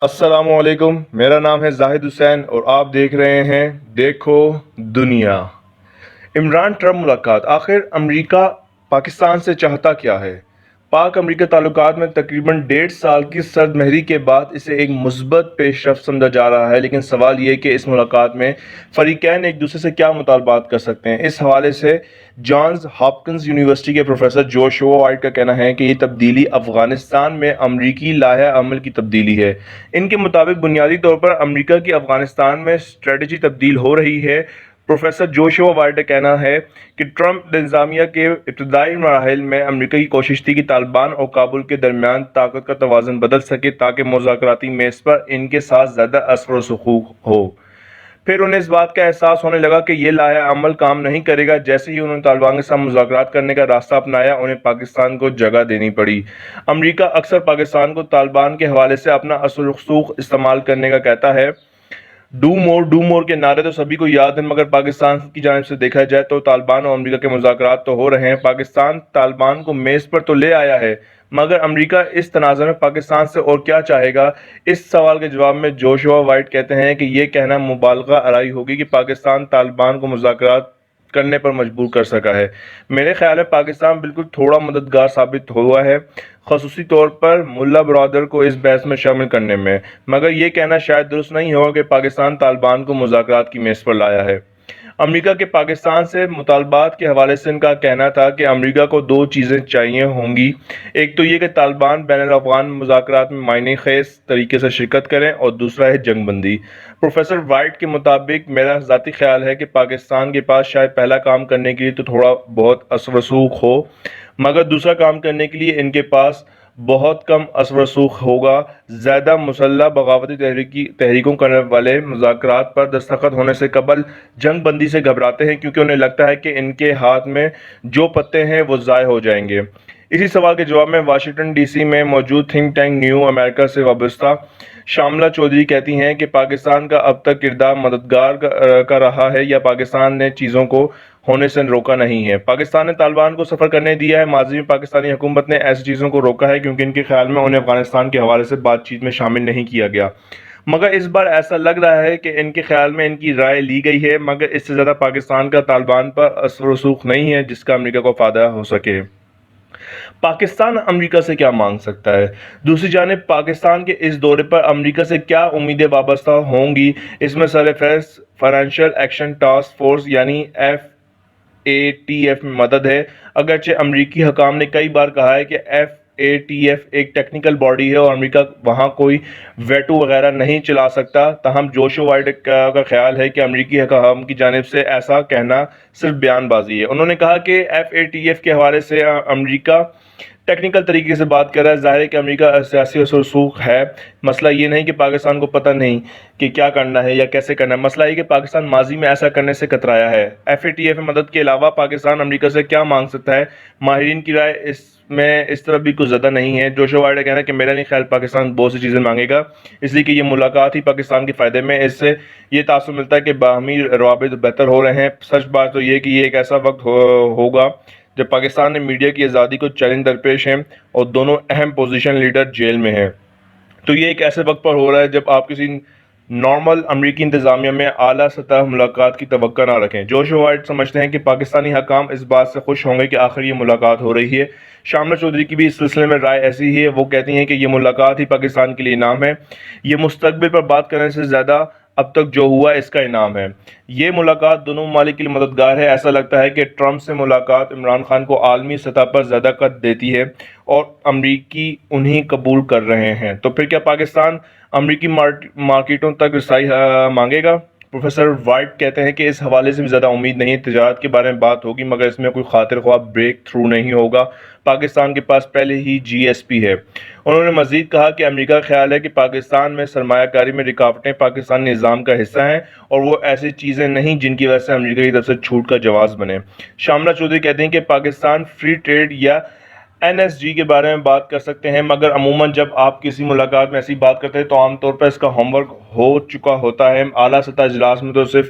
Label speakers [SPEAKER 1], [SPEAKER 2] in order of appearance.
[SPEAKER 1] السلام علیکم، میرا نام ہے زاہد حسین اور آپ دیکھ رہے ہیں دیکھو دنیا۔ عمران ٹرمپ ملاقات، آخر امریکہ پاکستان سے چاہتا کیا ہے؟ پاک امریکہ تعلقات میں تقریباً 1.5 سال کی سرد مہری کے بعد اسے ایک مثبت پیش رفت سمجھا جا رہا ہے، لیکن سوال یہ کہ اس ملاقات میں فریقین ایک دوسرے سے کیا مطالبات کر سکتے ہیں۔ اس حوالے سے جانز ہاپکنز یونیورسٹی کے پروفیسر جوشوا وائٹ کا کہنا ہے کہ یہ تبدیلی افغانستان میں امریکی لائحہ عمل کی تبدیلی ہے۔ ان کے مطابق بنیادی طور پر امریکہ کی افغانستان میں اسٹریٹجی تبدیل ہو رہی ہے۔ پروفیسر جوشوا وائٹ کا کہنا ہے کہ ٹرمپ انتظامیہ کے ابتدائی مراحل میں امریکہ کی کوشش تھی کہ طالبان اور کابل کے درمیان طاقت کا توازن بدل سکے تاکہ مذاکراتی میز پر ان کے ساتھ زیادہ اثر و رسوخ ہو۔ پھر انہیں اس بات کا احساس ہونے لگا کہ یہ لائحہ عمل کام نہیں کرے گا۔ جیسے ہی انہوں نے طالبان کے ساتھ مذاکرات کرنے کا راستہ اپنایا، انہیں پاکستان کو جگہ دینی پڑی۔ امریکہ اکثر پاکستان کو طالبان کے حوالے سے اپنا اثر و رسوخ استعمال کرنے کا کہتا ہے۔ ڈو مور کے نعرے تو سبھی کو یاد ہیں، مگر پاکستان کی جانب سے دیکھا جائے تو طالبان اور امریکہ کے مذاکرات تو ہو رہے ہیں۔ پاکستان طالبان کو میز پر تو لے آیا ہے، مگر امریکہ اس تناظر میں پاکستان سے اور کیا چاہے گا؟ اس سوال کے جواب میں جوشوا وائٹ کہتے ہیں کہ یہ کہنا مبالغہ آرائی ہوگی کہ پاکستان طالبان کو مذاکرات کرنے پر مجبور کر سکا ہے۔ میرے خیال میں پاکستان بالکل تھوڑا مددگار ثابت ہوا ہے، خصوصی طور پر ملا برادر کو اس بحث میں شامل کرنے میں، مگر یہ کہنا شاید درست نہیں ہوگا کہ پاکستان طالبان کو مذاکرات کی میز پر لایا ہے۔ امریکہ کے پاکستان سے مطالبات کے حوالے سے ان کا کہنا تھا کہ امریکہ کو دو چیزیں چاہیے ہوں گی، ایک تو یہ کہ طالبان بین الافغان مذاکرات میں معنی خیز طریقے سے شرکت کریں، اور دوسرا ہے جنگ بندی۔ پروفیسر وائٹ کے مطابق میرا ذاتی خیال ہے کہ پاکستان کے پاس شاید پہلا کام کرنے کے لیے تو تھوڑا بہت اثر و رسوخ ہو، مگر دوسرا کام کرنے کے لیے ان کے پاس بہت کم اثر و رسوخ ہوگا۔ زیادہ مسلح بغاوتی تحریکوں کرنے والے مذاکرات پر دستخط ہونے سے قبل جنگ بندی سے گھبراتے ہیں، کیونکہ انہیں لگتا ہے کہ ان کے ہاتھ میں جو پتے ہیں وہ ضائع ہو جائیں گے۔ اسی سوال کے جواب میں واشنگٹن ڈی سی میں موجود تھنک ٹینک نیو امریکہ سے وابستہ شاملہ چودھری کہتی ہیں کہ پاکستان کا اب تک کردار مددگار کا رہا ہے، یا پاکستان نے چیزوں کو ہونے سے روکا نہیں ہے۔ پاکستان نے طالبان کو سفر کرنے دیا ہے۔ ماضی میں پاکستانی حکومت نے ایسی چیزوں کو روکا ہے کیونکہ ان کے خیال میں انہیں افغانستان کے حوالے سے بات چیت میں شامل نہیں کیا گیا، مگر اس بار ایسا لگ رہا ہے کہ ان کے خیال میں ان کی رائے لی گئی ہے، مگر اس سے زیادہ پاکستان کا طالبان پر اثر و رسوخ نہیں ہے جس کا امریکہ کو فائدہ ہو سکے۔ پاکستان امریکہ سے کیا مانگ سکتا ہے؟ دوسری جانب پاکستان کے اس دورے پر امریکہ سے کیا امیدیں وابستہ ہوں گی؟ اس میں سرفہرست فائنینشل ایکشن ٹاسک فورس یعنی FATF میں مدد ہے۔ اگرچہ امریکی حکام نے کئی بار کہا ہے کہ FATF ایک ٹیکنیکل باڈی ہے اور امریکہ وہاں کوئی ویٹو وغیرہ نہیں چلا سکتا، تاہم جوشوا وائٹ کا خیال ہے کہ امریکی حکام کی جانب سے ایسا کہنا صرف بیان بازی ہے۔ انہوں نے کہا کہ FATF کے حوالے سے امریکہ ٹیکنیکل طریقے سے بات کر رہا ہے۔ ظاہر ہے کہ امریکہ سیاسی اثر و رسوخ ہے۔ مسئلہ یہ نہیں کہ پاکستان کو پتہ نہیں کہ کیا کرنا ہے یا کیسے کرنا ہے، مسئلہ یہ کہ پاکستان ماضی میں ایسا کرنے سے کترایا ہے۔ FATF میں مدد کے علاوہ پاکستان امریکہ سے کیا مانگ سکتا ہے؟ ماہرین کی رائے اس میں اس طرف بھی کچھ زیادہ نہیں ہے۔ جوشوا وائٹ کا کہنا ہے کہ میرا نہیں خیال پاکستان بہت سی چیزیں مانگے گا، اس لیے کہ یہ ملاقات ہی پاکستان کے فائدے میں، اس سے یہ تاثر ملتا ہے کہ باہمی روابط بہتر ہو رہے ہیں۔ سچ بات تو یہ کہ یہ ایک ایسا وقت ہوگا جب پاکستان نے میڈیا کی آزادی کو چیلنج درپیش ہیں اور دونوں اہم پوزیشن لیڈر جیل میں ہیں۔ تو یہ ایک ایسے وقت پر ہو رہا ہے جب آپ کسی نارمل امریکی انتظامیہ میں اعلیٰ سطح ملاقات کی توقع نہ رکھیں۔ جوشوا وائٹ سمجھتے ہیں کہ پاکستانی حکام اس بات سے خوش ہوں گے کہ آخر یہ ملاقات ہو رہی ہے۔ شاملہ چودھری کی بھی اس سلسلے میں رائے ایسی ہی ہے۔ وہ کہتی ہیں کہ یہ ملاقات ہی پاکستان کے لیے انعام ہے، یہ مستقبل پر بات کرنے سے زیادہ اب تک جو ہوا اس کا انعام ہے۔ یہ ملاقات دونوں ممالک کے لیے مددگار ہے۔ ایسا لگتا ہے کہ ٹرمپ سے ملاقات عمران خان کو عالمی سطح پر زیادہ قد دیتی ہے اور امریکی انہیں قبول کر رہے ہیں۔ تو پھر کیا پاکستان امریکی مارکیٹوں تک رسائی مانگے گا؟ پروفیسر وائٹ کہتے ہیں کہ اس حوالے سے بھی زیادہ امید نہیں ہے۔ تجارت کے بارے میں بات ہوگی، مگر اس میں کوئی خاطر خواہ بریک تھرو نہیں ہوگا۔ پاکستان کے پاس پہلے ہی GSP ہے۔ انہوں نے مزید کہا کہ امریکہ کا خیال ہے کہ پاکستان میں سرمایہ کاری میں رکاوٹیں پاکستانی نظام کا حصہ ہیں، اور وہ ایسی چیزیں نہیں جن کی وجہ سے امریکہ کی طرف سے چھوٹ کا جواز بنے۔ شاملہ چودھری کہتے ہیں کہ پاکستان فری ٹریڈ یا NSG کے بارے میں بات کر سکتے ہیں، مگر عموماً جب آپ کسی ملاقات میں ایسی بات کرتے ہیں تو عام طور پر اس کا ہوم ورک ہو چکا ہوتا ہے۔ اعلیٰ سطح اجلاس میں تو صرف